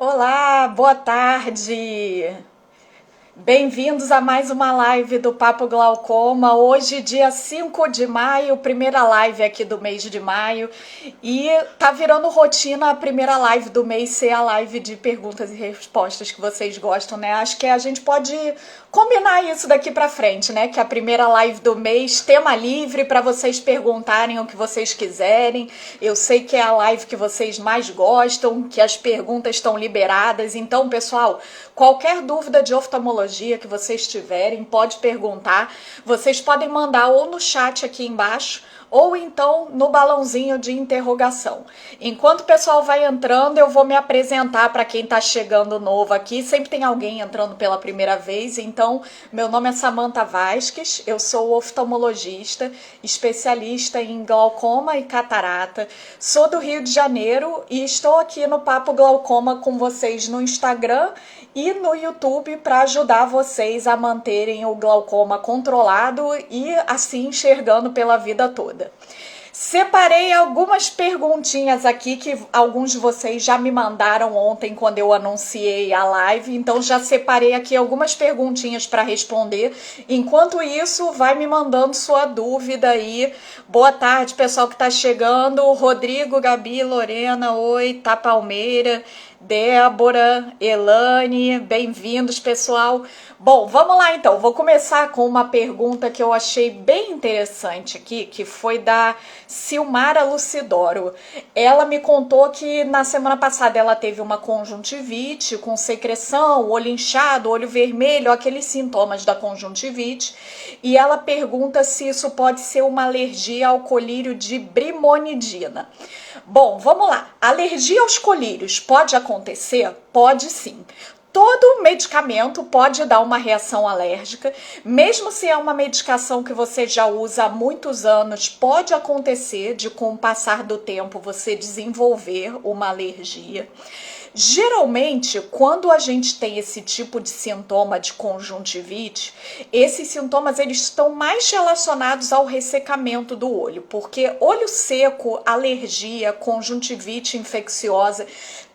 Olá, boa tarde! Bem-vindos a mais uma live do Papo Glaucoma. Hoje, dia 5 de maio, primeira live aqui do mês de maio. E tá virando rotina a primeira live do mês ser a live de perguntas e respostas que vocês gostam, né? Acho que a gente pode combinar isso daqui pra frente, né? Que a primeira live do mês, tema livre para vocês perguntarem o que vocês quiserem. Eu sei que é a live que vocês mais gostam, que as perguntas estão liberadas. Então, pessoal, qualquer dúvida de oftalmologia que vocês tiverem, pode perguntar. Vocês podem mandar ou no chat aqui embaixo, ou então no balãozinho de interrogação. Enquanto o pessoal vai entrando, eu vou me apresentar para quem está chegando novo aqui. Sempre tem alguém entrando pela primeira vez. Então, meu nome é Samantha Vasques, eu sou oftalmologista, especialista em glaucoma e catarata. Sou do Rio de Janeiro e estou aqui no Papo Glaucoma com vocês no Instagram e no YouTube para ajudar vocês a manterem o glaucoma controlado e assim enxergando pela vida toda. Separei algumas perguntinhas aqui que alguns de vocês já me mandaram ontem quando eu anunciei a live, então já separei aqui algumas perguntinhas para responder. Enquanto isso, vai me mandando sua dúvida aí. Boa tarde, pessoal que está chegando. Rodrigo, Gabi, Lorena, oi, Tá Palmeira, Débora, Elane, bem-vindos, pessoal. Bom, vamos lá então. Vou começar com uma pergunta que eu achei bem interessante aqui, que foi da Silmara Lucidoro. Ela me contou que na semana passada ela teve uma conjuntivite com secreção, olho inchado, olho vermelho, aqueles sintomas da conjuntivite, e ela pergunta se isso pode ser uma alergia ao colírio de brimonidina. Bom, vamos lá. Alergia aos colírios pode acontecer? Pode sim. Todo medicamento pode dar uma reação alérgica, mesmo se é uma medicação que você já usa há muitos anos, pode acontecer de com o passar do tempo você desenvolver uma alergia. Geralmente, quando a gente tem esse tipo de sintoma de conjuntivite, esses sintomas eles estão mais relacionados ao ressecamento do olho, porque olho seco, alergia, conjuntivite infecciosa,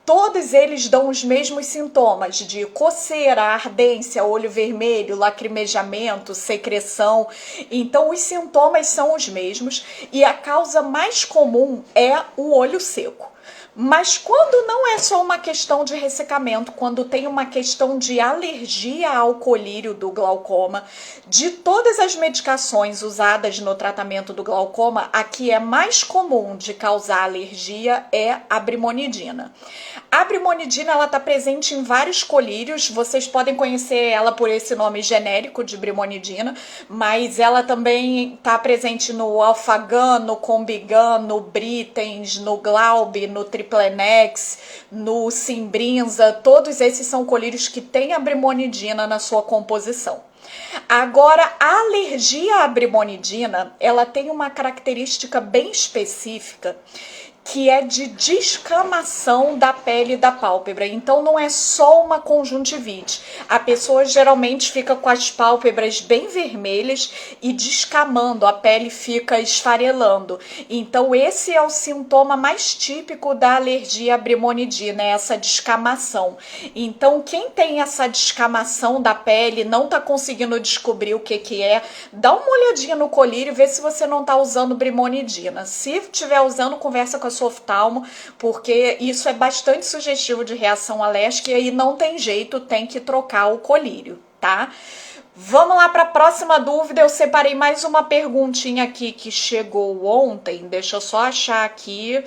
todos eles dão os mesmos sintomas de coceira, ardência, olho vermelho, lacrimejamento, secreção. Então, os sintomas são os mesmos e a causa mais comum é o olho seco. Mas quando não é só uma questão de ressecamento, quando tem uma questão de alergia ao colírio do glaucoma, de todas as medicações usadas no tratamento do glaucoma, a que é mais comum de causar alergia é a brimonidina. A brimonidina ela está presente em vários colírios, vocês podem conhecer ela por esse nome genérico de brimonidina, mas ela também está presente no Alfagan, no Combigan, no Britens, no Glaube, no Triplenex, no Simbrinza, todos esses são colírios que têm a brimonidina na sua composição. Agora, a alergia à brimonidina, ela tem uma característica bem específica, que é de descamação da pele da pálpebra. Então não é só uma conjuntivite. A pessoa geralmente fica com as pálpebras bem vermelhas e descamando, a pele fica esfarelando. Então esse é o sintoma mais típico da alergia à brimonidina, é essa descamação. Então quem tem essa descamação da pele, não está conseguindo descobrir o que é, dá uma olhadinha no colírio e vê se você não está usando brimonidina. Se estiver usando, conversa com a sua oftalmo, porque isso é bastante sugestivo de reação alérgica e aí não tem jeito, tem que trocar o colírio, tá? Vamos lá para a próxima dúvida. Eu separei mais uma perguntinha aqui que chegou ontem. Deixa eu só achar aqui.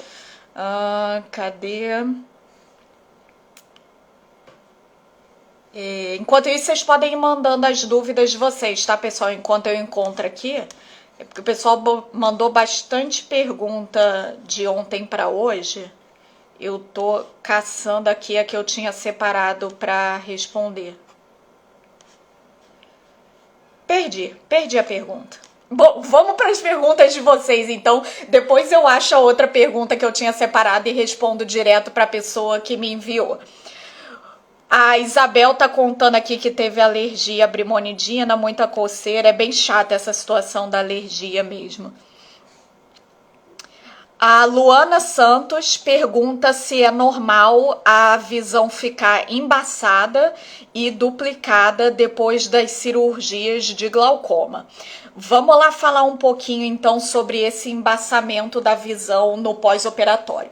Cadê? Enquanto isso, vocês podem ir mandando as dúvidas de vocês, tá, pessoal? Enquanto eu encontro aqui. É porque o pessoal mandou bastante pergunta de ontem para hoje. Eu tô caçando aqui a que eu tinha separado para responder. Perdi a pergunta. Bom, vamos para as perguntas de vocês, então. Depois eu acho a outra pergunta que eu tinha separado e respondo direto para a pessoa que me enviou. A Isabel tá contando aqui que teve alergia à brimonidina, muita coceira. É bem chata essa situação da alergia mesmo. A Luana Santos pergunta se é normal a visão ficar embaçada e duplicada depois das cirurgias de glaucoma. Vamos lá falar um pouquinho então sobre esse embaçamento da visão no pós-operatório.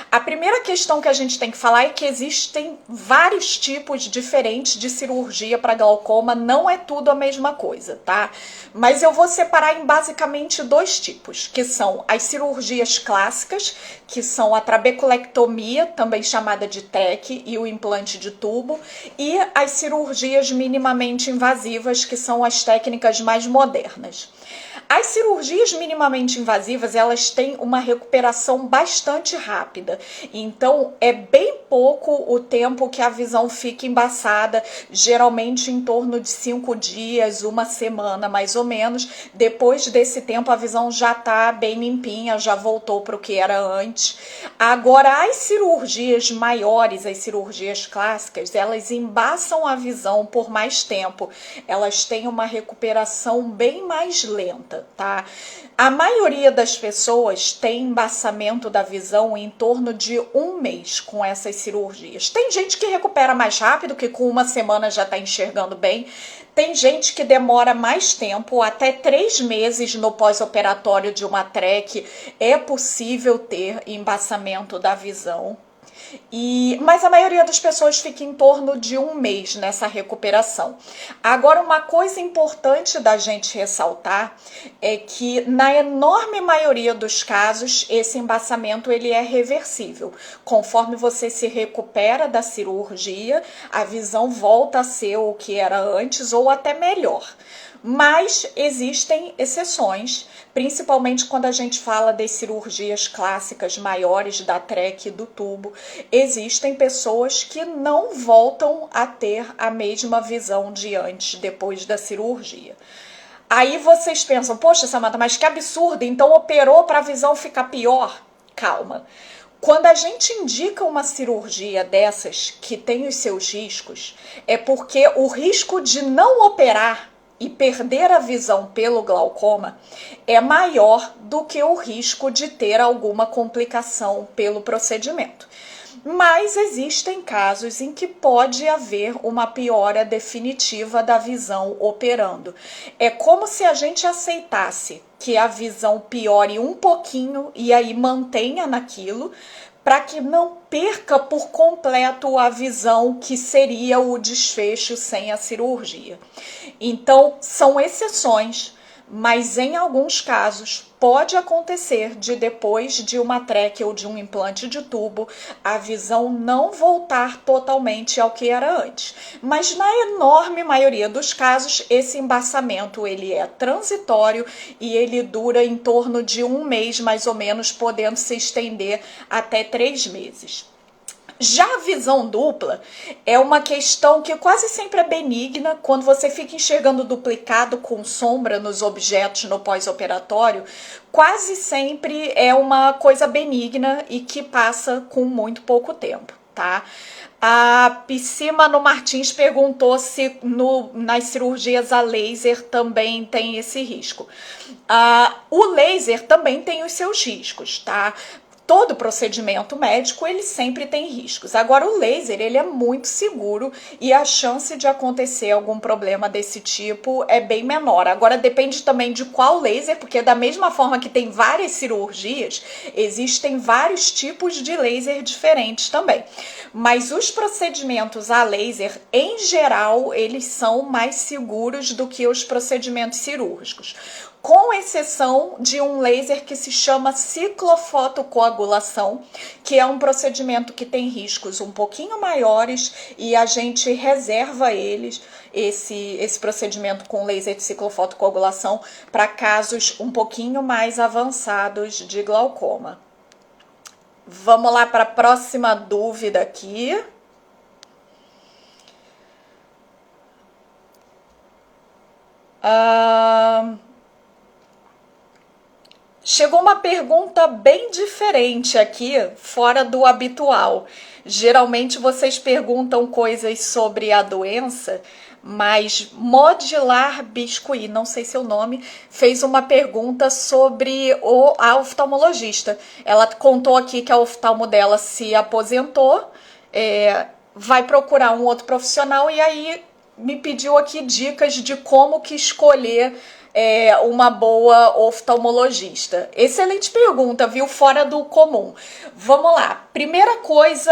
A primeira questão que a gente tem que falar é que existem vários tipos diferentes de cirurgia para glaucoma, não é tudo a mesma coisa, tá? Mas eu vou separar em basicamente dois tipos, que são as cirurgias clássicas, que são a trabeculectomia, também chamada de TEC, e o implante de tubo, e as cirurgias minimamente invasivas, que são as técnicas mais modernas. As cirurgias minimamente invasivas, elas têm uma recuperação bastante rápida, então é bem pouco o tempo que a visão fica embaçada, geralmente em torno de 5 dias, uma semana mais ou menos. Depois desse tempo a visão já está bem limpinha, já voltou para o que era antes. Agora, as cirurgias maiores, as cirurgias clássicas, elas embaçam a visão por mais tempo, elas têm uma recuperação bem mais lenta, tá? A maioria das pessoas tem embaçamento da visão em torno de 1 mês com essas cirurgias. Tem gente que recupera mais rápido, que com uma semana já está enxergando bem. Tem gente que demora mais tempo, até 3 meses no pós-operatório de uma TREC é possível ter embaçamento da visão. Mas a maioria das pessoas fica em torno de 1 mês nessa recuperação. Agora, uma coisa importante da gente ressaltar é que na enorme maioria dos casos esse embaçamento ele é reversível. Conforme você se recupera da cirurgia, a visão volta a ser o que era antes ou até melhor. Mas existem exceções, principalmente quando a gente fala das cirurgias clássicas maiores da TREC e do tubo. Existem pessoas que não voltam a ter a mesma visão de antes, depois da cirurgia. Aí vocês pensam, poxa, Samantha, mas que absurdo, então operou para a visão ficar pior? Calma. Quando a gente indica uma cirurgia dessas que tem os seus riscos, é porque o risco de não operar e perder a visão pelo glaucoma é maior do que o risco de ter alguma complicação pelo procedimento. Mas existem casos em que pode haver uma piora definitiva da visão operando. É como se a gente aceitasse que a visão piore um pouquinho e aí mantenha naquilo, para que não perca por completo a visão que seria o desfecho sem a cirurgia. Então, são exceções, mas em alguns casos pode acontecer de depois de uma TREC ou de um implante de tubo, a visão não voltar totalmente ao que era antes. Mas na enorme maioria dos casos, esse embaçamento ele é transitório e ele dura em torno de 1 mês mais ou menos, podendo se estender até 3 meses. Já a visão dupla é uma questão que quase sempre é benigna. Quando você fica enxergando duplicado com sombra nos objetos no pós-operatório, quase sempre é uma coisa benigna e que passa com muito pouco tempo, tá? A Piscimano Martins perguntou se nas cirurgias a laser também tem esse risco. O laser também tem os seus riscos, tá? Todo procedimento médico, ele sempre tem riscos. Agora, o laser, ele é muito seguro e a chance de acontecer algum problema desse tipo é bem menor. Agora, depende também de qual laser, porque da mesma forma que tem várias cirurgias, existem vários tipos de laser diferentes também. Mas os procedimentos a laser, em geral, eles são mais seguros do que os procedimentos cirúrgicos, com exceção de um laser que se chama ciclofotocoagulação, que é um procedimento que tem riscos um pouquinho maiores e a gente reserva esse procedimento com laser de ciclofotocoagulação para casos um pouquinho mais avançados de glaucoma. Vamos lá para a próxima dúvida aqui. Chegou uma pergunta bem diferente aqui, fora do habitual. Geralmente vocês perguntam coisas sobre a doença, mas Modular Biscuit, não sei seu nome, fez uma pergunta sobre a oftalmologista. Ela contou aqui que a oftalmo dela se aposentou, vai procurar um outro profissional e aí me pediu aqui dicas de como que escolher uma boa oftalmologista. Excelente pergunta, viu? Fora do comum. Vamos lá. Primeira coisa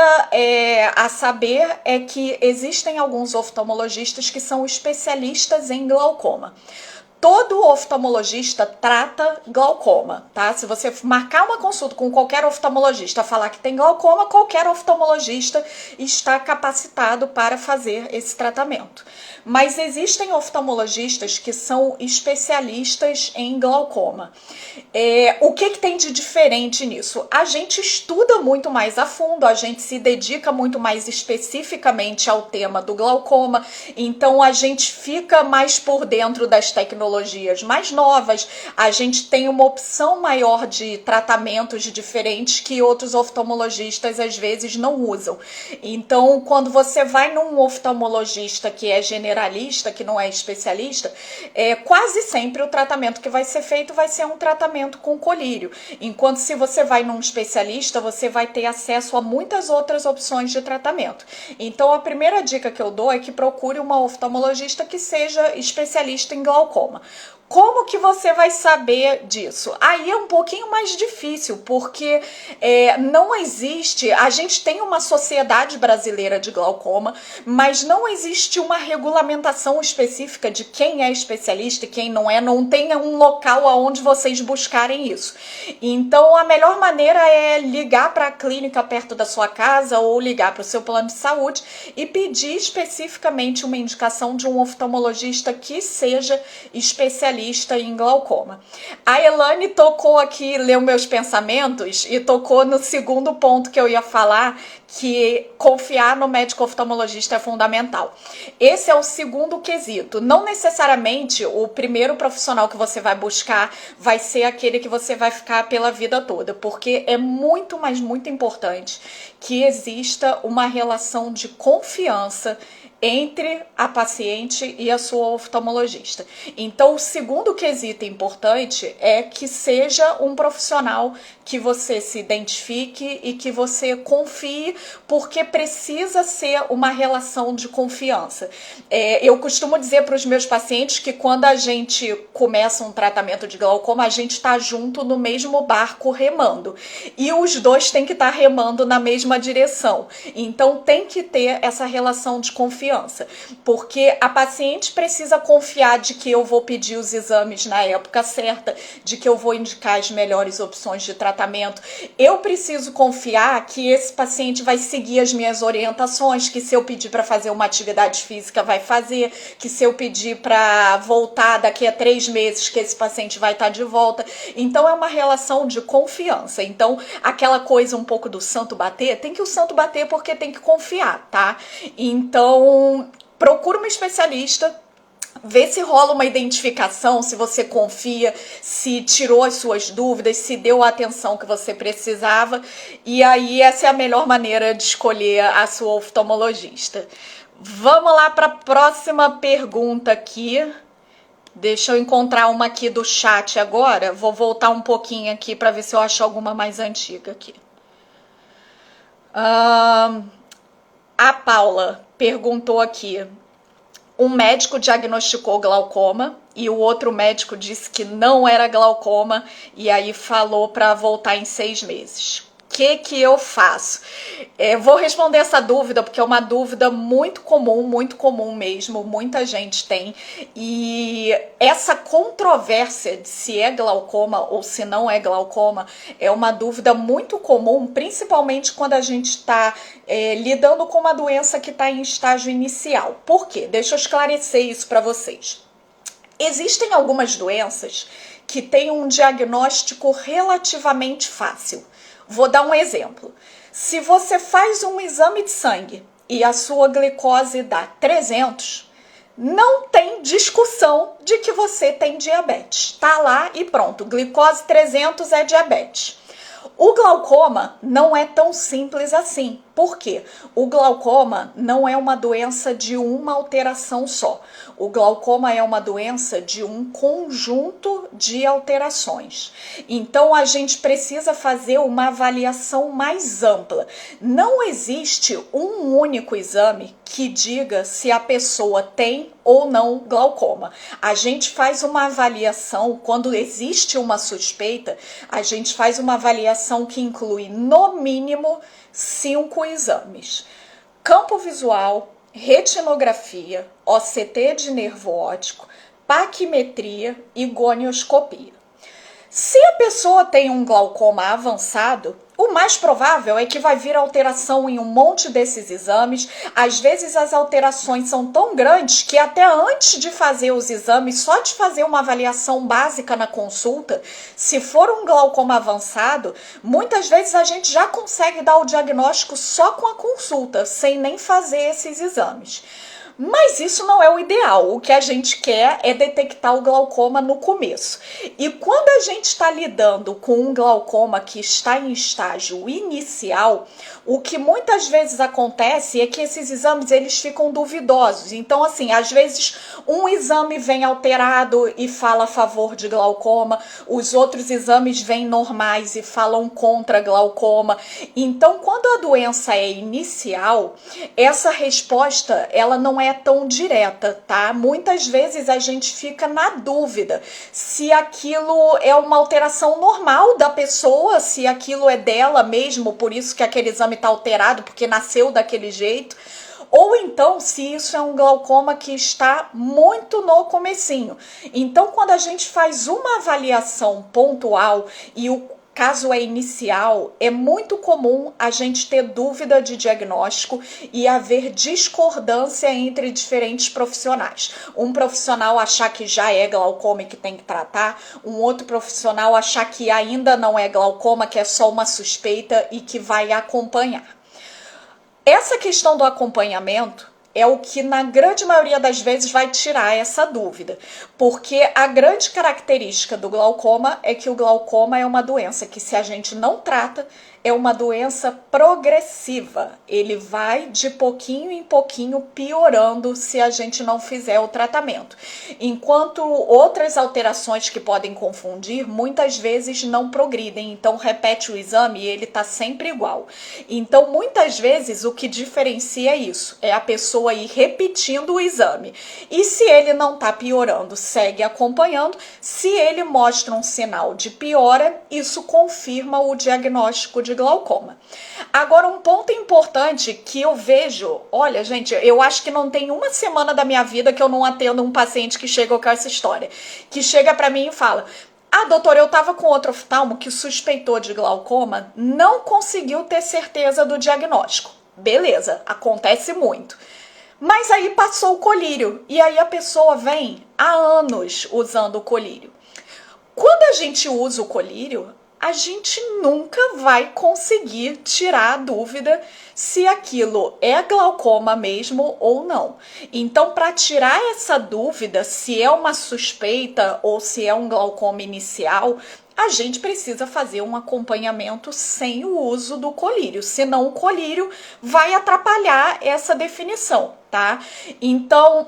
a saber é que existem alguns oftalmologistas que são especialistas em glaucoma. Todo oftalmologista trata glaucoma, tá? Se você marcar uma consulta com qualquer oftalmologista, falar que tem glaucoma, qualquer oftalmologista está capacitado para fazer esse tratamento. Mas existem oftalmologistas que são especialistas em glaucoma. O que tem de diferente nisso? A gente estuda muito mais a fundo, a gente se dedica muito mais especificamente ao tema do glaucoma, então a gente fica mais por dentro das tecnologias mais novas, a gente tem uma opção maior de tratamentos diferentes que outros oftalmologistas às vezes não usam. Então, quando você vai num oftalmologista que é generalista, que não é especialista, quase sempre o tratamento que vai ser feito vai ser um tratamento com colírio. Enquanto se você vai num especialista, você vai ter acesso a muitas outras opções de tratamento. Então, a primeira dica que eu dou é que procure uma oftalmologista que seja especialista em glaucoma. Como que você vai saber disso? Aí é um pouquinho mais difícil, porque não existe, a gente tem uma sociedade brasileira de glaucoma, mas não existe uma regulamentação específica de quem é especialista e quem não é, não tem um local aonde vocês buscarem isso. Então a melhor maneira é ligar para a clínica perto da sua casa ou ligar para o seu plano de saúde e pedir especificamente uma indicação de um oftalmologista que seja especialista em glaucoma. A Elane tocou aqui, leu meus pensamentos e tocou no segundo ponto que eu ia falar, que confiar no médico oftalmologista é fundamental. Esse é o segundo quesito. Não necessariamente o primeiro profissional que você vai buscar vai ser aquele que você vai ficar pela vida toda, porque é muito, mas muito importante que exista uma relação de confiança entre a paciente e a sua oftalmologista. Então, o segundo quesito importante é que seja um profissional que você se identifique e que você confie, porque precisa ser uma relação de confiança. Eu costumo dizer para os meus pacientes que quando a gente começa um tratamento de glaucoma, a gente está junto no mesmo barco remando. E os dois têm que estar remando na mesma direção. Então, tem que ter essa relação de confiança, porque a paciente precisa confiar de que eu vou pedir os exames na época certa, de que eu vou indicar as melhores opções de tratamento. Eu preciso confiar que esse paciente vai seguir as minhas orientações, que se eu pedir para fazer uma atividade física vai fazer, que se eu pedir para voltar daqui a 3 meses que esse paciente vai estar de volta. Então é uma relação de confiança. Então aquela coisa um pouco do santo bater, tem que o santo bater porque tem que confiar, tá? Então procura uma especialista, vê se rola uma identificação, se você confia, se tirou as suas dúvidas, se deu a atenção que você precisava. E aí essa é a melhor maneira de escolher a sua oftalmologista. Vamos lá para a próxima pergunta aqui. Deixa eu encontrar uma aqui do chat agora. Vou voltar um pouquinho aqui para ver se eu acho alguma mais antiga aqui. A Paula perguntou aqui: um médico diagnosticou glaucoma e o outro médico disse que não era glaucoma e aí falou para voltar em 6 meses. O que eu faço? Vou responder essa dúvida porque é uma dúvida muito comum mesmo, muita gente tem. E essa controvérsia de se é glaucoma ou se não é glaucoma é uma dúvida muito comum, principalmente quando a gente está lidando com uma doença que está em estágio inicial. Por quê? Deixa eu esclarecer isso para vocês. Existem algumas doenças que têm um diagnóstico relativamente fácil. Vou dar um exemplo. Se você faz um exame de sangue e a sua glicose dá 300, não tem discussão de que você tem diabetes. Tá lá e pronto, glicose 300 é diabetes. O glaucoma não é tão simples assim. Por quê? O glaucoma não é uma doença de uma alteração só. O glaucoma é uma doença de um conjunto de alterações. Então, a gente precisa fazer uma avaliação mais ampla. Não existe um único exame que diga se a pessoa tem ou não glaucoma. A gente faz uma avaliação, quando existe uma suspeita, a gente faz uma avaliação que inclui, no mínimo, 5 exames: campo visual, retinografia, OCT de nervo óptico, paquimetria e gonioscopia. Se a pessoa tem um glaucoma avançado, o mais provável é que vai vir alteração em um monte desses exames. Às vezes as alterações são tão grandes que até antes de fazer os exames, só de fazer uma avaliação básica na consulta, se for um glaucoma avançado, muitas vezes a gente já consegue dar o diagnóstico só com a consulta, sem nem fazer esses exames. Mas isso não é o ideal. O que a gente quer é detectar o glaucoma no começo. E quando a gente está lidando com um glaucoma que está em estágio inicial, o que muitas vezes acontece é que esses exames eles ficam duvidosos. Então, assim, às vezes um exame vem alterado e fala a favor de glaucoma, os outros exames vêm normais e falam contra glaucoma. Então, quando a doença é inicial, essa resposta ela não é tão direta, tá? Muitas vezes a gente fica na dúvida se aquilo é uma alteração normal da pessoa, se aquilo é dela mesmo, por isso que aquele exame está alterado, porque nasceu daquele jeito, ou então se isso é um glaucoma que está muito no comecinho. Então, quando a gente faz uma avaliação pontual e o caso é inicial, é muito comum a gente ter dúvida de diagnóstico e haver discordância entre diferentes profissionais. Um profissional achar que já é glaucoma e que tem que tratar, um outro profissional achar que ainda não é glaucoma, que é só uma suspeita e que vai acompanhar. Essa questão do acompanhamento é o que na grande maioria das vezes vai tirar essa dúvida, porque a grande característica do glaucoma é que o glaucoma é uma doença que, se a gente não trata, é uma doença progressiva. Ele vai de pouquinho em pouquinho piorando se a gente não fizer o tratamento. Enquanto outras alterações que podem confundir, muitas vezes não progridem. Então, repete o exame e ele está sempre igual. Então, muitas vezes, o que diferencia isso é a pessoa ir repetindo o exame. E se ele não está piorando, segue acompanhando. Se ele mostra um sinal de piora, isso confirma o diagnóstico de glaucoma. Agora, um ponto importante que eu vejo, olha, gente, eu acho que não tem uma semana da minha vida que eu não atendo um paciente que chega com essa história, que chega para mim e fala: ah, doutor, eu tava com outro oftalmo que suspeitou de glaucoma, não conseguiu ter certeza do diagnóstico. Beleza, acontece muito. Mas aí passou o colírio, e aí a pessoa vem há anos usando o colírio. Quando a gente usa o colírio, a gente nunca vai conseguir tirar a dúvida se aquilo é glaucoma mesmo ou não. Então, para tirar essa dúvida, se é uma suspeita ou se é um glaucoma inicial, a gente precisa fazer um acompanhamento sem o uso do colírio, senão o colírio vai atrapalhar essa definição, tá? Então,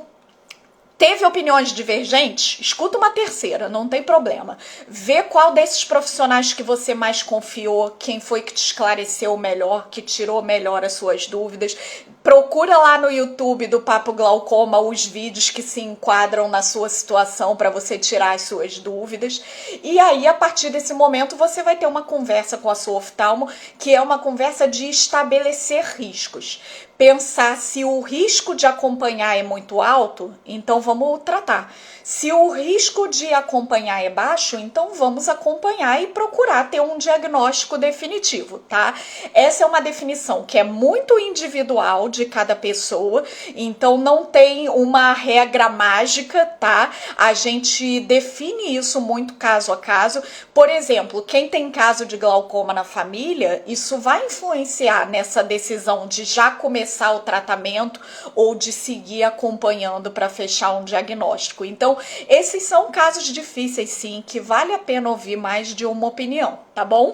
teve opiniões divergentes? Escuta uma terceira, não tem problema. Vê qual desses profissionais que você mais confiou, quem foi que te esclareceu melhor, que tirou melhor as suas dúvidas. Procura lá no YouTube do Papo Glaucoma os vídeos que se enquadram na sua situação para você tirar as suas dúvidas. E aí, a partir desse momento, você vai ter uma conversa com a sua oftalmo, que é uma conversa de estabelecer riscos. Pensar se o risco de acompanhar é muito alto, então vamos tratar. Se o risco de acompanhar é baixo, então vamos acompanhar e procurar ter um diagnóstico definitivo, tá? Essa é uma definição que é muito individual de cada pessoa, então não tem uma regra mágica, tá? A gente define isso muito caso a caso. Por exemplo, quem tem caso de glaucoma na família, isso vai influenciar nessa decisão de já começar o tratamento ou de seguir acompanhando para fechar um diagnóstico. Então, esses são casos difíceis, sim, que vale a pena ouvir mais de uma opinião, tá bom?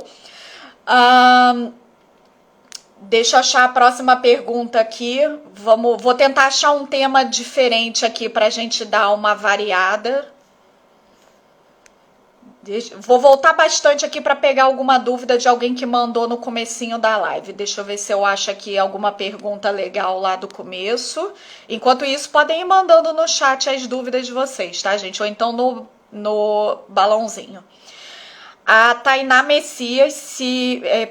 Deixa eu achar a próxima pergunta aqui. Vou tentar achar um tema diferente aqui para a gente dar uma variada. Vou voltar bastante aqui para pegar alguma dúvida de alguém que mandou no comecinho da live. Deixa eu ver se eu acho aqui alguma pergunta legal lá do começo. Enquanto isso, podem ir mandando no chat as dúvidas de vocês, tá, gente? Ou então no balãozinho. A Tainá Messias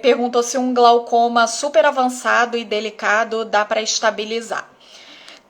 perguntou se um glaucoma super avançado e delicado dá para estabilizar.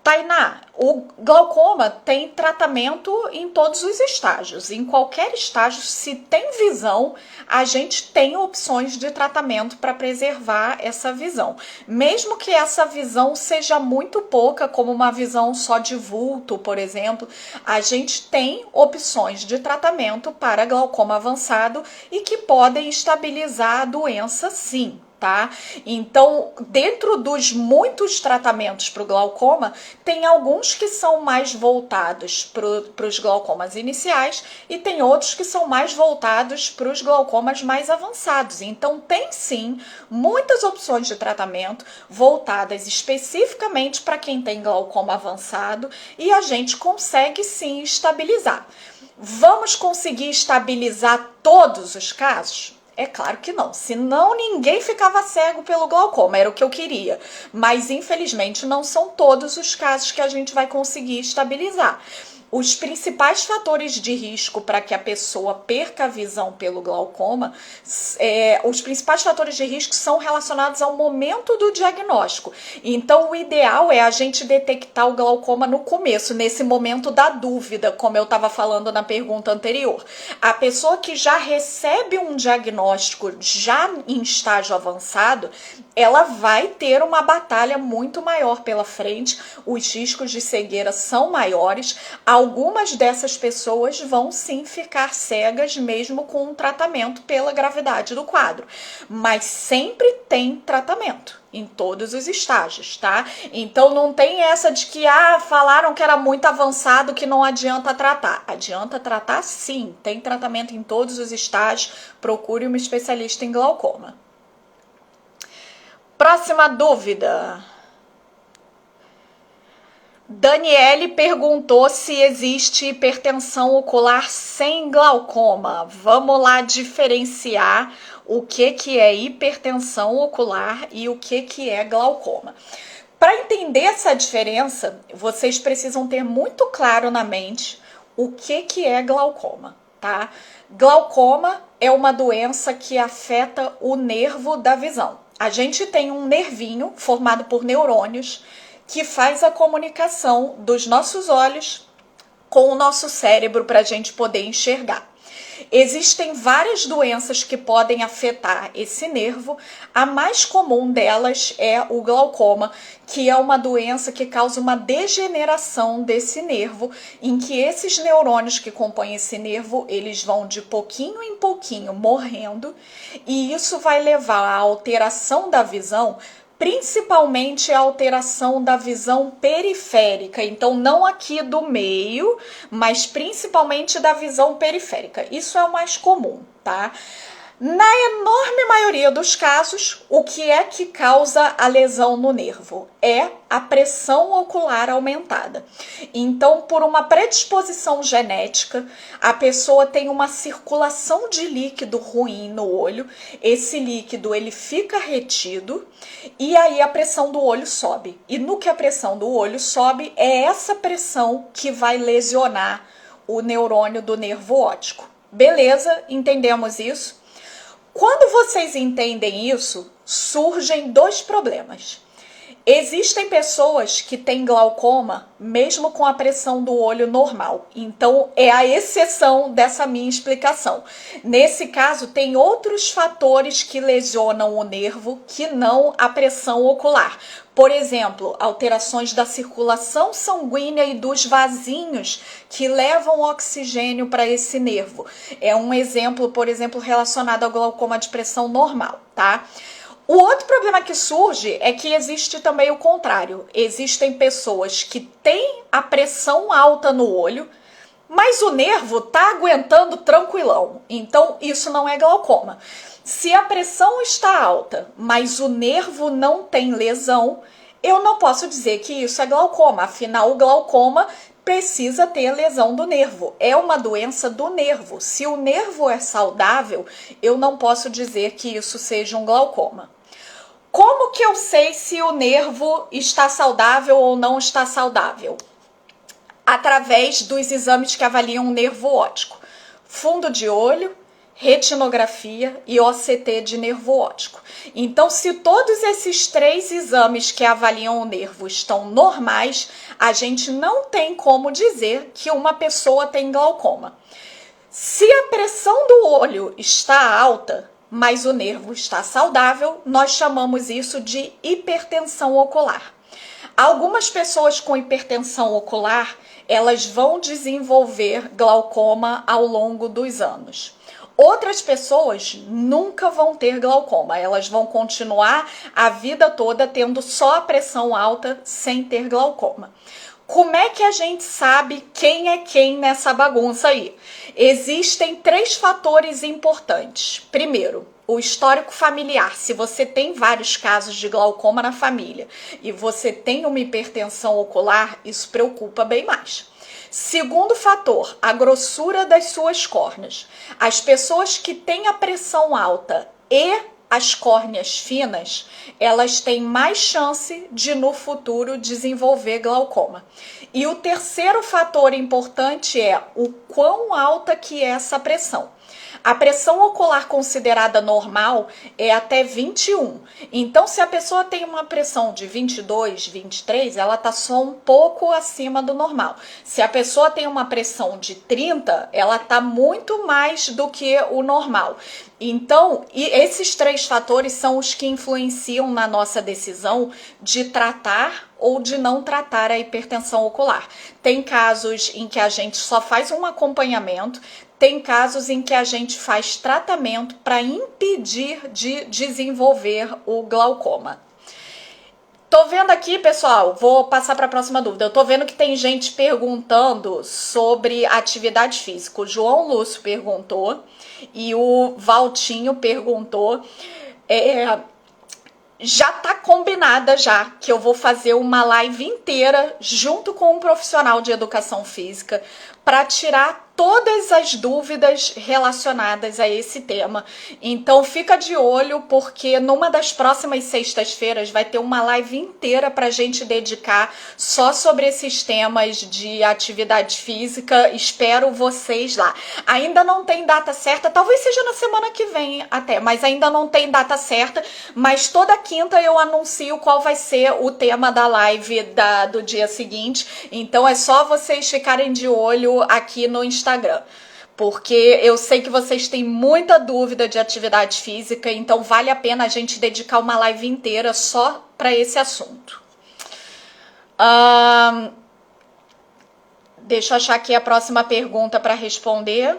Tainá, o glaucoma tem tratamento em todos os estágios. Em qualquer estágio, se tem visão, a gente tem opções de tratamento para preservar essa visão. Mesmo que essa visão seja muito pouca, como uma visão só de vulto, por exemplo, a gente tem opções de tratamento para glaucoma avançado e que podem estabilizar a doença, sim. Tá? Então, dentro dos muitos tratamentos para o glaucoma, tem alguns que são mais voltados para os glaucomas iniciais e tem outros que são mais voltados para os glaucomas mais avançados. Então, tem sim muitas opções de tratamento voltadas especificamente para quem tem glaucoma avançado e a gente consegue sim estabilizar. Vamos conseguir estabilizar todos os casos? É claro que não, senão ninguém ficava cego pelo glaucoma, era o que eu queria. Mas infelizmente não são todos os casos que a gente vai conseguir estabilizar. Os principais fatores de risco para que a pessoa perca a visão pelo glaucoma, os principais fatores de risco são relacionados ao momento do diagnóstico. Então, o ideal é a gente detectar o glaucoma no começo, nesse momento da dúvida, como eu estava falando na pergunta anterior. A pessoa que já recebe um diagnóstico já em estágio avançado, ela vai ter uma batalha muito maior pela frente, os riscos de cegueira são maiores. Algumas dessas pessoas vão sim ficar cegas mesmo com um tratamento pela gravidade do quadro, mas sempre tem tratamento em todos os estágios, tá? Então não tem essa de que falaram que era muito avançado, que não adianta tratar. Adianta tratar sim, tem tratamento em todos os estágios. Procure um especialista em glaucoma. Próxima dúvida. Daniele perguntou se existe hipertensão ocular sem glaucoma. Vamos lá diferenciar o que é hipertensão ocular e o que é glaucoma. Para entender essa diferença, vocês precisam ter muito claro na mente o que é glaucoma, tá? Glaucoma é uma doença que afeta o nervo da visão. A gente tem um nervinho formado por neurônios que faz a comunicação dos nossos olhos com o nosso cérebro para a gente poder enxergar. Existem várias doenças que podem afetar esse nervo. A mais comum delas é o glaucoma, que é uma doença que causa uma degeneração desse nervo, em que esses neurônios que compõem esse nervo, eles vão de pouquinho em pouquinho morrendo, e isso vai levar à alteração da visão, principalmente a alteração da visão periférica, então não aqui do meio, mas principalmente da visão periférica. Isso é o mais comum, tá? Na enorme maioria dos casos, o que é que causa a lesão no nervo? É a pressão ocular aumentada. Então, por uma predisposição genética, a pessoa tem uma circulação de líquido ruim no olho. Esse líquido, ele fica retido e aí a pressão do olho sobe. E no que a pressão do olho sobe, é essa pressão que vai lesionar o neurônio do nervo óptico. Beleza? Entendemos isso? Quando vocês entendem isso, surgem dois problemas. Existem pessoas que têm glaucoma mesmo com a pressão do olho normal. Então, é a exceção dessa minha explicação. Nesse caso, tem outros fatores que lesionam o nervo que não a pressão ocular. Por exemplo, alterações da circulação sanguínea e dos vasinhos que levam oxigênio para esse nervo. É um exemplo, por exemplo, relacionado ao glaucoma de pressão normal, tá? O outro problema que surge é que existe também o contrário. Existem pessoas que têm a pressão alta no olho, mas o nervo tá aguentando tranquilão, então isso não é glaucoma. Se a pressão está alta, mas o nervo não tem lesão, eu não posso dizer que isso é glaucoma, afinal o glaucoma precisa ter lesão do nervo, é uma doença do nervo. Se o nervo é saudável, eu não posso dizer que isso seja um glaucoma. Como que eu sei se o nervo está saudável ou não está saudável? Através dos exames que avaliam o nervo óptico. Fundo de olho, retinografia e OCT de nervo óptico. Então, se todos esses 3 exames que avaliam o nervo estão normais, a gente não tem como dizer que uma pessoa tem glaucoma. Se a pressão do olho está alta, mas o nervo está saudável, nós chamamos isso de hipertensão ocular. Algumas pessoas com hipertensão ocular, elas vão desenvolver glaucoma ao longo dos anos. Outras pessoas nunca vão ter glaucoma, elas vão continuar a vida toda tendo só a pressão alta sem ter glaucoma. Como é que a gente sabe quem é quem nessa bagunça aí? Existem 3 fatores importantes. Primeiro, o histórico familiar. Se você tem vários casos de glaucoma na família e você tem uma hipertensão ocular, isso preocupa bem mais. Segundo fator, a grossura das suas córneas. As pessoas que têm a pressão alta e as córneas finas, elas têm mais chance de no futuro desenvolver glaucoma. E o terceiro fator importante é o quão alta que é essa pressão. A pressão ocular considerada normal é até 21. Então, se a pessoa tem uma pressão de 22, 23, ela está só um pouco acima do normal. Se a pessoa tem uma pressão de 30, ela está muito mais do que o normal. Então, esses 3 fatores são os que influenciam na nossa decisão de tratar ou de não tratar a hipertensão ocular. Tem casos em que a gente só faz um acompanhamento, tem casos em que a gente faz tratamento para impedir de desenvolver o glaucoma. Tô vendo aqui, pessoal, vou passar para a próxima dúvida. Eu tô vendo que tem gente perguntando sobre atividade física. O João Lúcio perguntou e o Valtinho perguntou. Já tá combinada já que eu vou fazer uma live inteira junto com um profissional de educação física para tirar todas as dúvidas relacionadas a esse tema. Então fica de olho, porque numa das próximas sextas-feiras vai ter uma live inteira para a gente dedicar só sobre esses temas de atividade física. Espero vocês lá. Ainda não tem data certa, talvez seja na semana que vem até, mas ainda não tem data certa. Mas toda quinta eu anuncio qual vai ser o tema da live do dia seguinte. Então é só vocês ficarem de olho aqui no Instagram, porque eu sei que vocês têm muita dúvida de atividade física, então vale a pena a gente dedicar uma live inteira só para esse assunto. Deixa eu achar aqui a próxima pergunta para responder.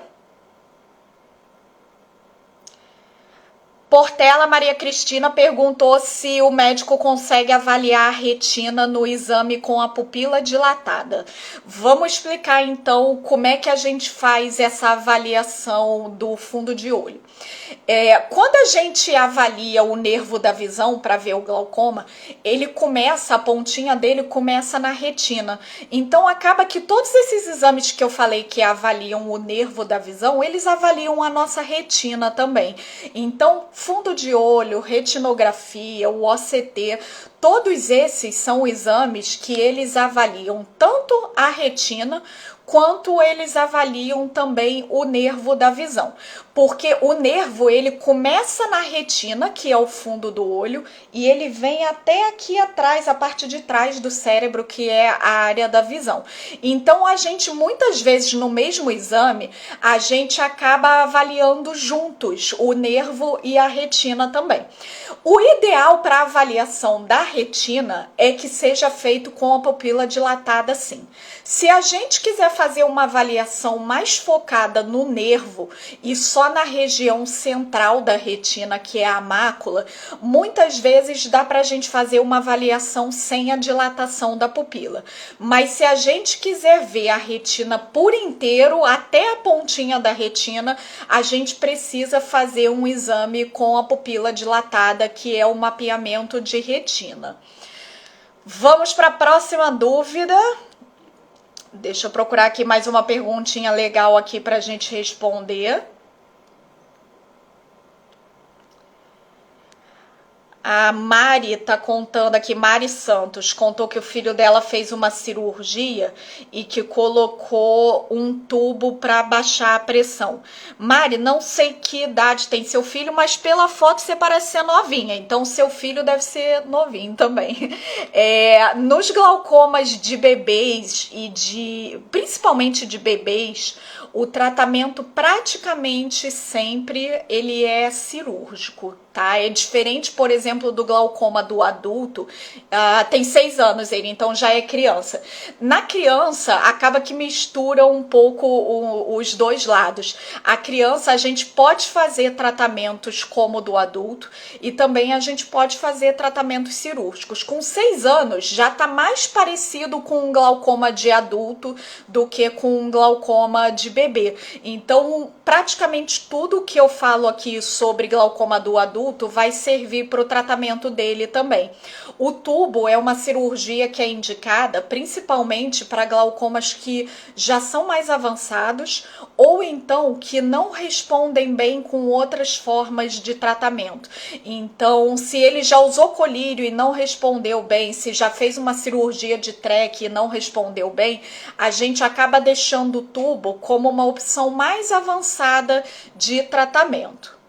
Portela Maria Cristina perguntou se o médico consegue avaliar a retina no exame com a pupila dilatada. Vamos explicar então como é que a gente faz essa avaliação do fundo de olho. Quando a gente avalia o nervo da visão para ver o glaucoma, a pontinha dele começa na retina. Então acaba que todos esses exames que eu falei que avaliam o nervo da visão, eles avaliam a nossa retina também. Então, fundo de olho, retinografia, o OCT, todos esses são exames que eles avaliam tanto a retina quanto eles avaliam também o nervo da visão. Porque o nervo, ele começa na retina, que é o fundo do olho, e ele vem até aqui atrás, a parte de trás do cérebro, que é a área da visão. Então, a gente, muitas vezes, no mesmo exame, a gente acaba avaliando juntos o nervo e a retina também. O ideal para avaliação da retina é que seja feito com a pupila dilatada, sim. Se a gente quiser fazer uma avaliação mais focada no nervo e só na região central da retina, que é a mácula, muitas vezes dá pra gente fazer uma avaliação sem a dilatação da pupila. Mas se a gente quiser ver a retina por inteiro, até a pontinha da retina, a gente precisa fazer um exame com a pupila dilatada, que é o mapeamento de retina. Vamos para a próxima dúvida. Deixa eu procurar aqui mais uma perguntinha legal aqui para a gente responder. A Mari tá contando aqui, Mari Santos, contou que o filho dela fez uma cirurgia e que colocou um tubo para baixar a pressão. Mari, não sei que idade tem seu filho, mas pela foto você parece ser novinha, então seu filho deve ser novinho também. Nos glaucomas de bebês principalmente de bebês, o tratamento praticamente sempre ele é cirúrgico, tá? É diferente, por exemplo, do glaucoma do adulto. Tem 6 anos ele, então já é criança. Na criança, acaba que mistura um pouco os dois lados. A criança, a gente pode fazer tratamentos como o do adulto e também a gente pode fazer tratamentos cirúrgicos. Com 6 anos, já tá mais parecido com um glaucoma de adulto do que com um glaucoma de bebê. Então, praticamente tudo que eu falo aqui sobre glaucoma do adulto vai servir para o tratamento dele também. O tubo é uma cirurgia que é indicada principalmente para glaucomas que já são mais avançados ou então que não respondem bem com outras formas de tratamento. Então, se ele já usou colírio e não respondeu bem, se já fez uma cirurgia de TREC e não respondeu bem, a gente acaba deixando o tubo como uma opção mais avançada de tratamento.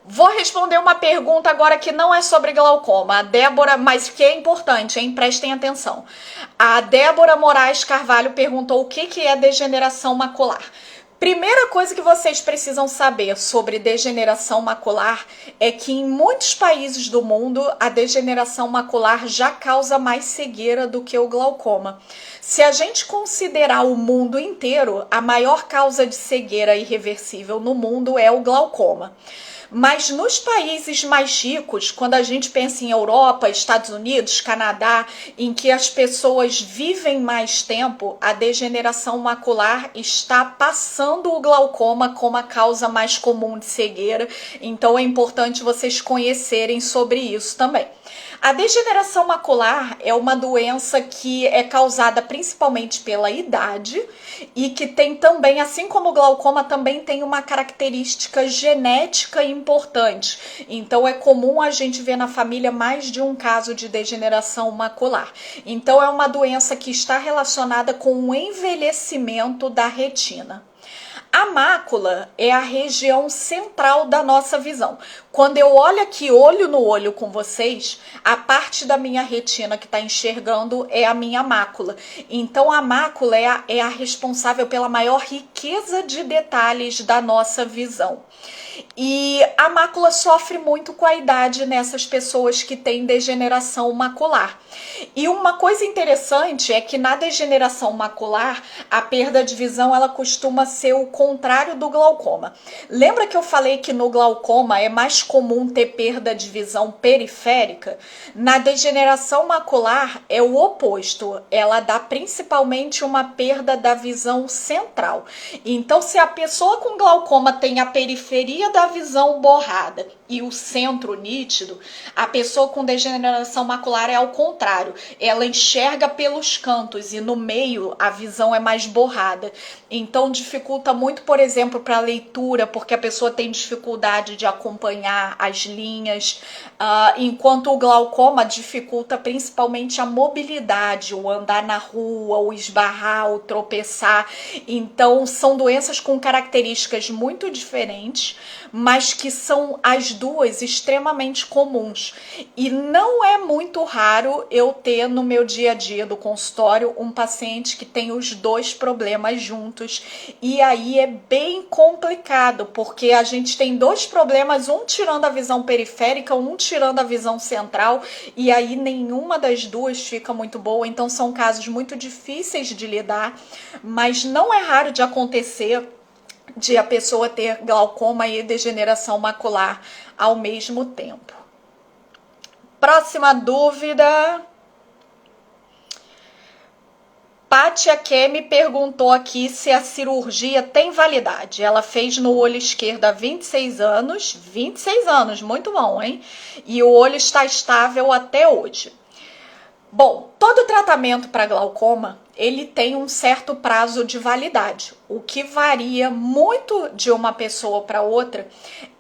Vou responder uma pergunta agora que não é sobre glaucoma. A Débora, mas que é importante, hein? Prestem atenção. A Débora Moraes Carvalho perguntou o que é degeneração macular. Primeira coisa que vocês precisam saber sobre degeneração macular é que em muitos países do mundo a degeneração macular já causa mais cegueira do que o glaucoma. Se a gente considerar o mundo inteiro, a maior causa de cegueira irreversível no mundo é o glaucoma. Mas nos países mais ricos, quando a gente pensa em Europa, Estados Unidos, Canadá, em que as pessoas vivem mais tempo, a degeneração macular está passando o glaucoma como a causa mais comum de cegueira. Então é importante vocês conhecerem sobre isso também. A degeneração macular é uma doença que é causada principalmente pela idade e que tem também, assim como o glaucoma, também tem uma característica genética importante. Então é comum a gente ver na família mais de um caso de degeneração macular. Então é uma doença que está relacionada com o envelhecimento da retina. A mácula é a região central da nossa visão. Quando eu olho aqui olho no olho com vocês, a parte da minha retina que está enxergando é a minha mácula. Então a mácula é a responsável pela maior riqueza de detalhes da nossa visão. E a mácula sofre muito com a idade nessas pessoas que têm degeneração macular. E uma coisa interessante é que na degeneração macular, a perda de visão ela costuma ser o contrário do glaucoma. Lembra que eu falei que no glaucoma é mais comum ter perda de visão periférica? Na degeneração macular é o oposto. Ela dá principalmente uma perda da visão central. Então, se a pessoa com glaucoma tem a periferia da visão borrada e o centro nítido, a pessoa com degeneração macular é ao contrário. Ela enxerga pelos cantos e no meio a visão é mais borrada. Então dificulta muito, por exemplo, para a leitura, porque a pessoa tem dificuldade de acompanhar as linhas, enquanto o glaucoma dificulta principalmente a mobilidade, o andar na rua, o esbarrar, o tropeçar. Então são doenças com características muito diferentes, mas que são as duas extremamente comuns. E não é muito raro eu ter no meu dia a dia do consultório um paciente que tem os dois problemas juntos. E aí é bem complicado, porque a gente tem dois problemas, um tirando a visão periférica, um tirando a visão central, e aí nenhuma das duas fica muito boa. Então são casos muito difíceis de lidar, mas não é raro de acontecer de a pessoa ter glaucoma e degeneração macular ao mesmo tempo. Próxima dúvida. Pátia Kemi perguntou aqui se a cirurgia tem validade. Ela fez no olho esquerdo há 26 anos. 26 anos, muito bom, hein? E o olho está estável até hoje. Bom, todo tratamento para glaucoma, ele tem um certo prazo de validade. O que varia muito de uma pessoa para outra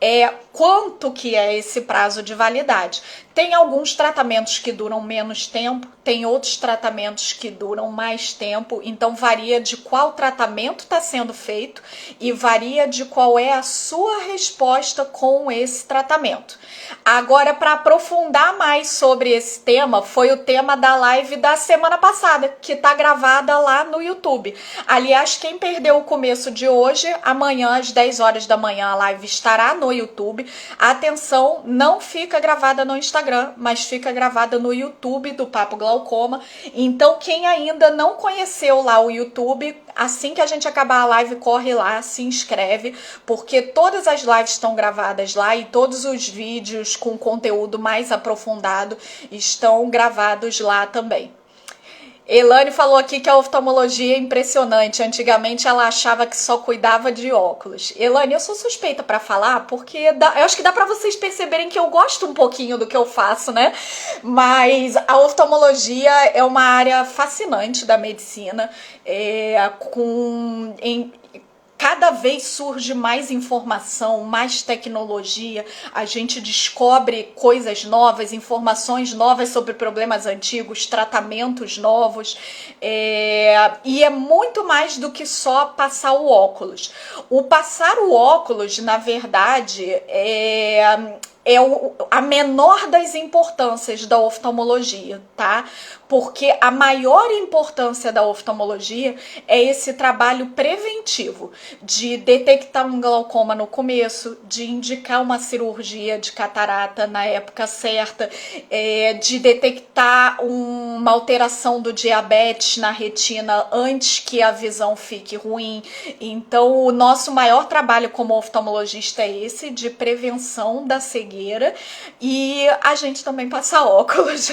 é quanto que é esse prazo de validade. Tem alguns tratamentos que duram menos tempo, tem outros tratamentos que duram mais tempo, então varia de qual tratamento está sendo feito e varia de qual é a sua resposta com esse tratamento. Agora, para aprofundar mais sobre esse tema, foi o tema da live da semana passada, que está gravada lá no YouTube. Aliás, quem perdeu o começo de hoje, amanhã às 10 horas da manhã a live estará no YouTube. Atenção, não fica gravada no Instagram, mas fica gravada no YouTube do Papo Glaucoma. Então, quem ainda não conheceu lá o YouTube, assim que a gente acabar a live, corre lá, se inscreve, porque todas as lives estão gravadas lá e todos os vídeos com conteúdo mais aprofundado estão gravados lá também. Elane falou aqui que a oftalmologia é impressionante. Antigamente ela achava que só cuidava de óculos. Elane, eu sou suspeita para falar, porque eu acho que dá para vocês perceberem que eu gosto um pouquinho do que eu faço, né? Mas a oftalmologia é uma área fascinante da medicina, cada vez surge mais informação, mais tecnologia, a gente descobre coisas novas, informações novas sobre problemas antigos, tratamentos novos, e é muito mais do que só passar o óculos. O passar o óculos, na verdade, é a menor das importâncias da oftalmologia, tá? Porque a maior importância da oftalmologia é esse trabalho preventivo, de detectar um glaucoma no começo, de indicar uma cirurgia de catarata na época certa, de detectar uma alteração do diabetes na retina antes que a visão fique ruim. Então, o nosso maior trabalho como oftalmologista é esse, de prevenção da cegueira, e a gente também passa óculos.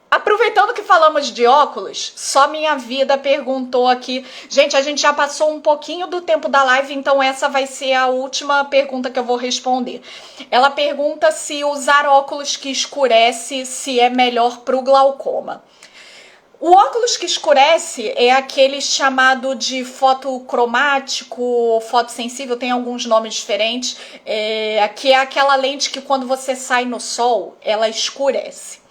Aproveitando que falamos de óculos, Só Minha Vida perguntou aqui. Gente, a gente já passou um pouquinho do tempo da live, então essa vai ser a última pergunta que eu vou responder. Ela pergunta se usar óculos que escurece, se é melhor para o glaucoma. O óculos que escurece é aquele chamado de fotocromático, fotossensível, tem alguns nomes diferentes, que é aquela lente que quando você sai no sol, ela escurece.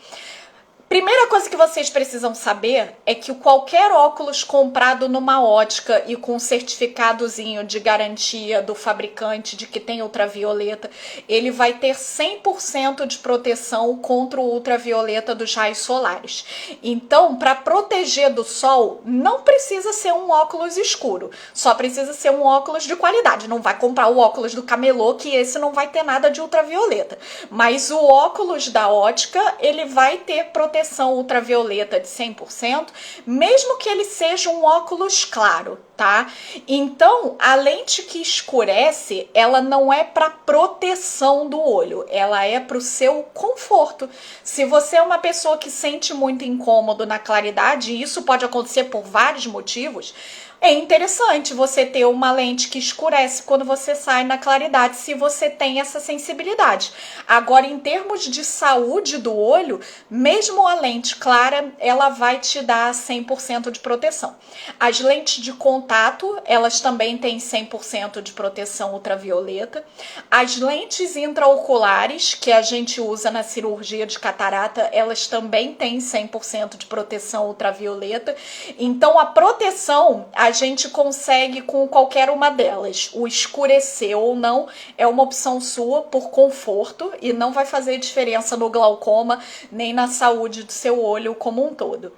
Primeira coisa que vocês precisam saber é que qualquer óculos comprado numa ótica e com um certificadozinho de garantia do fabricante de que tem ultravioleta, ele vai ter 100% de proteção contra o ultravioleta dos raios solares. Então, para proteger do sol, não precisa ser um óculos escuro, só precisa ser um óculos de qualidade. Não vai comprar o óculos do camelô, que esse não vai ter nada de ultravioleta. Mas o óculos da ótica, ele vai ter proteção ultravioleta de 100%, mesmo que ele seja um óculos claro, tá? Então, a lente que escurece, ela não é para proteção do olho, ela é para o seu conforto. Se você é uma pessoa que sente muito incômodo na claridade, e isso pode acontecer por vários motivos, é interessante você ter uma lente que escurece quando você sai na claridade, se você tem essa sensibilidade. Agora, em termos de saúde do olho, mesmo a lente clara, ela vai te dar 100% de proteção. As lentes de contato, elas também têm 100% de proteção ultravioleta. As lentes intraoculares, que a gente usa na cirurgia de catarata, elas também têm 100% de proteção ultravioleta. Então, a proteção, a gente consegue com qualquer uma delas. O escurecer ou não é uma opção sua por conforto e não vai fazer diferença no glaucoma nem na saúde do seu olho como um todo.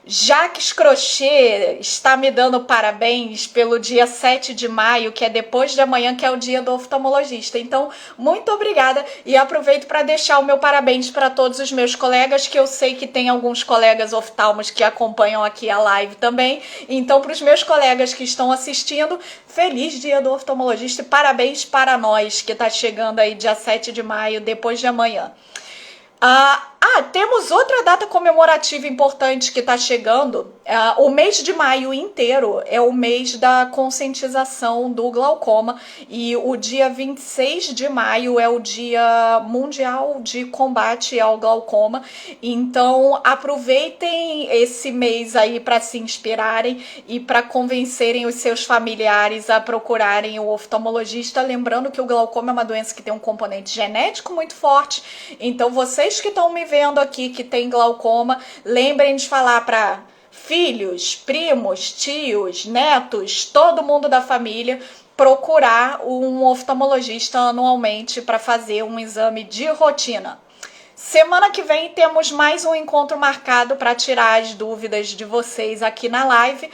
Jaques Crochê está me dando parabéns pelo dia 7 de maio, que é depois de amanhã, que é o dia do oftalmologista. Então, muito obrigada e aproveito para deixar o meu parabéns para todos os meus colegas, que eu sei que tem alguns colegas oftalmos que acompanham aqui a live também. Então, para os meus colegas que estão assistindo, feliz dia do oftalmologista e parabéns para nós, que está chegando aí dia 7 de maio, depois de amanhã. Temos outra data comemorativa importante que está chegando. O mês de maio inteiro é o mês da conscientização do glaucoma e o dia 26 de maio é o Dia Mundial de Combate ao Glaucoma. Então aproveitem esse mês aí para se inspirarem e para convencerem os seus familiares a procurarem o oftalmologista. Lembrando que o glaucoma é uma doença que tem um componente genético muito forte. Então vocês que estão me vendo aqui que tem glaucoma, lembrem de falar para filhos, primos, tios, netos, todo mundo da família procurar um oftalmologista anualmente para fazer um exame de rotina. Semana que vem temos mais um encontro marcado para tirar as dúvidas de vocês aqui na live.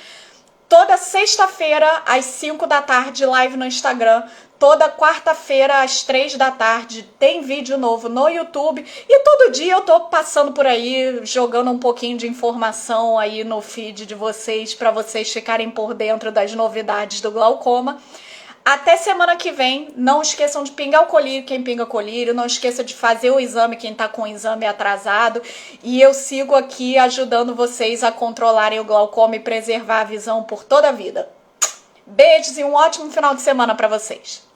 Toda sexta-feira, às 5 da tarde, live no Instagram. Toda quarta-feira, às 3 da tarde, tem vídeo novo no YouTube. E todo dia eu tô passando por aí, jogando um pouquinho de informação aí no feed de vocês, para vocês ficarem por dentro das novidades do glaucoma. Até semana que vem. Não esqueçam de pingar o colírio, quem pinga colírio. Não esqueça de fazer o exame, quem tá com o exame atrasado. E eu sigo aqui ajudando vocês a controlarem o glaucoma e preservar a visão por toda a vida. Beijos e um ótimo final de semana para vocês.